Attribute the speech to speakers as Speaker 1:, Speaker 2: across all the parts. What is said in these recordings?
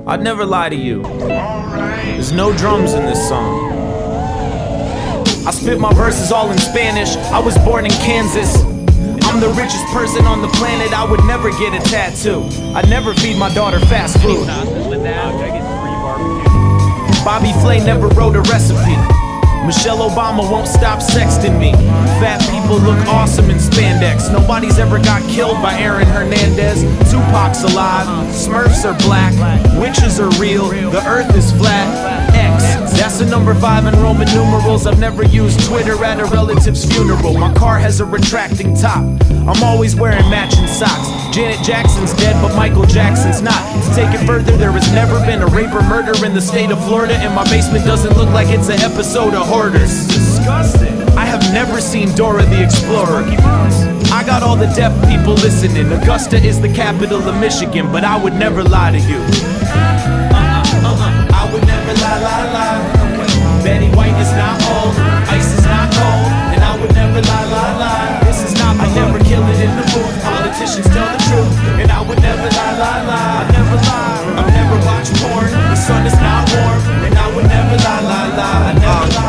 Speaker 1: I'd never lie to you. There's no drums in this song. I spit my verses all in Spanish. I was born in Kansas. I'm the richest person on the planet. I would never get a tattoo. I'd never feed my daughter fast food. Bobby Flay never wrote a recipe. Michelle Obama won't stop sexting me. Fat people look awesome in spandex. Nobody's ever got killed by Aaron Hernandez. Tupac's alive, Smurfs are black, witches are real, the earth is flat. X, that's a number 5 in Roman numerals. I've never used Twitter at a relative's funeral. My car has a retracting top. I'm always wearing matching socks. Janet Jackson's dead, but Michael Jackson's not. To take it further, there has never been a rape or murder in the state of Florida, and my basement doesn't look like it's an episode of Hoarders. Disgusting. I have never seen Dora the Explorer. I got all the deaf people listening. Augusta is the capital of Michigan, but I would never lie to you. I would never lie. Betty White is not old, ice is not cold, and I would never lie. This is not, I never kill it in the booth. Politicians tell the truth, and I would never lie. I never lie. I've never watched porn. The sun is not warm, and I would never lie. I never lie.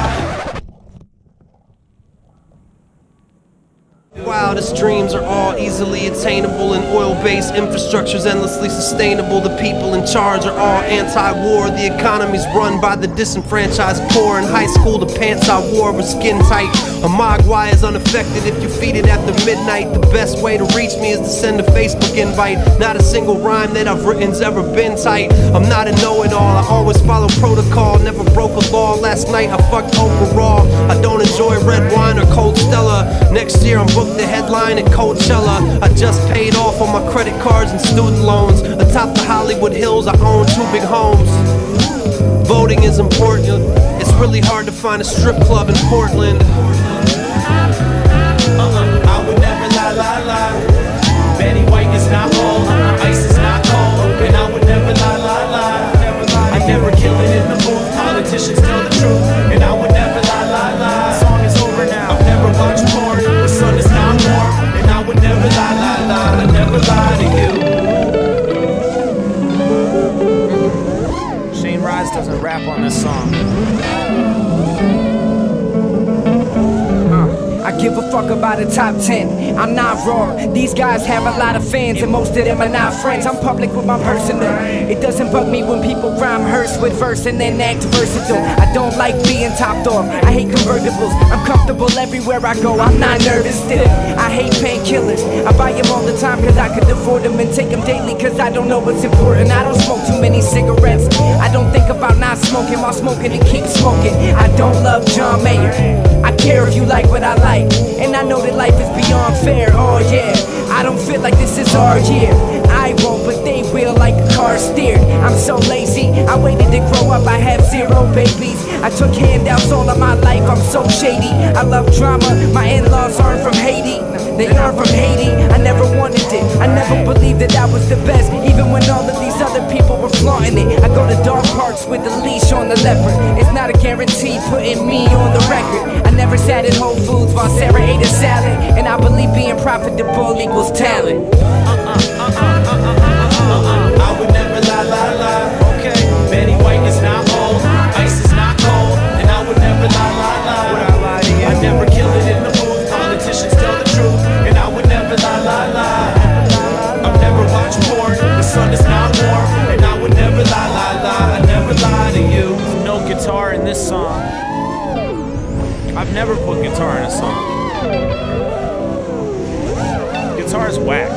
Speaker 2: Wildest dreams are all easily attainable, and oil-based infrastructure's endlessly sustainable. The people in charge are all anti-war. The economy's run by the disenfranchised poor. In high school, the pants I wore were skin tight. A mogwai is unaffected if you feed it after midnight. The best way to reach me is to send a Facebook invite. Not a single rhyme that I've written's ever been tight. I'm not a know-it-all, I always follow protocol. Never broke a law. Last night I fucked Oprah raw. I don't enjoy red wine or cold Stella. Next year I'm booked the headline at Coachella. I just paid off on my credit cards and student loans. Atop the Hollywood Hills, I own 2 big homes. Voting is important. It's really hard to find a strip club in Portland.
Speaker 1: I would never lie. Betty White is not old, ice is not cold, and I would never lie. I never kill it in the booth. Politicians tell the truth, and I would never lie. The song is over now. I've never watched porn. The sun is not warm, and I would never lie. I never lie to you. Shane Rise doesn't rap on this song.
Speaker 3: I give a fuck about a top 10. I'm not raw. These guys have a lot of fans, and most of them are not friends. I'm public with my personal. It doesn't bug me when people rhyme hearse with verse and then act versatile. I don't like being topped off. I hate convertibles. I'm comfortable everywhere I go. I'm not nervous still. I hate painkillers. I buy them all the time cause I could afford them, and take them daily cause I don't know what's important. I don't smoke too many cigarettes. I don't think about not smoking while smoking and keep smoking. I don't love John Mayer. I care if you like what I like, and I know that life is beyond fair. Oh yeah, I don't feel like this is our year. I won't, but they will, like a car steered. I'm so lazy, I waited to grow up, I have 0 babies. I took handouts all of my life, I'm so shady. I love drama, my in-laws aren't from Haiti. They are from Haiti, I never wanted it. I never believed that I was the best, even when all of these other people were flaunting it. I go to dog parks with a leash on the leopard. It's not a guarantee putting me on the record. I never sat at Whole Foods while Sarah ate a salad, and I believe being profitable equals talent.
Speaker 1: I would never lie. Okay, Betty White is not old, ice is not cold, and I would never lie. I never kill it in the booth. Politicians tell the truth, and I would never lie. I've never watched porn. The sun is not warm, and I would never lie. I never lie to you. There's no guitar in this song. I've never put guitar in a song. Guitar is whack.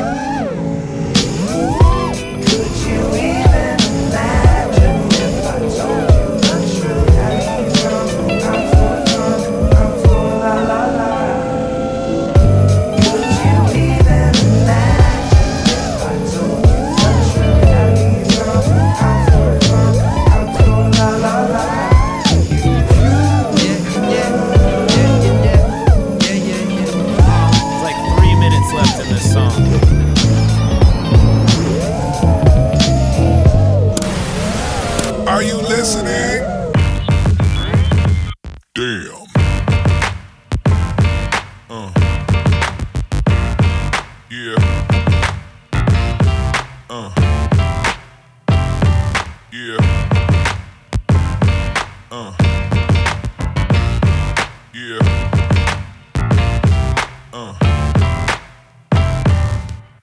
Speaker 1: Left in this song.
Speaker 4: Yeah.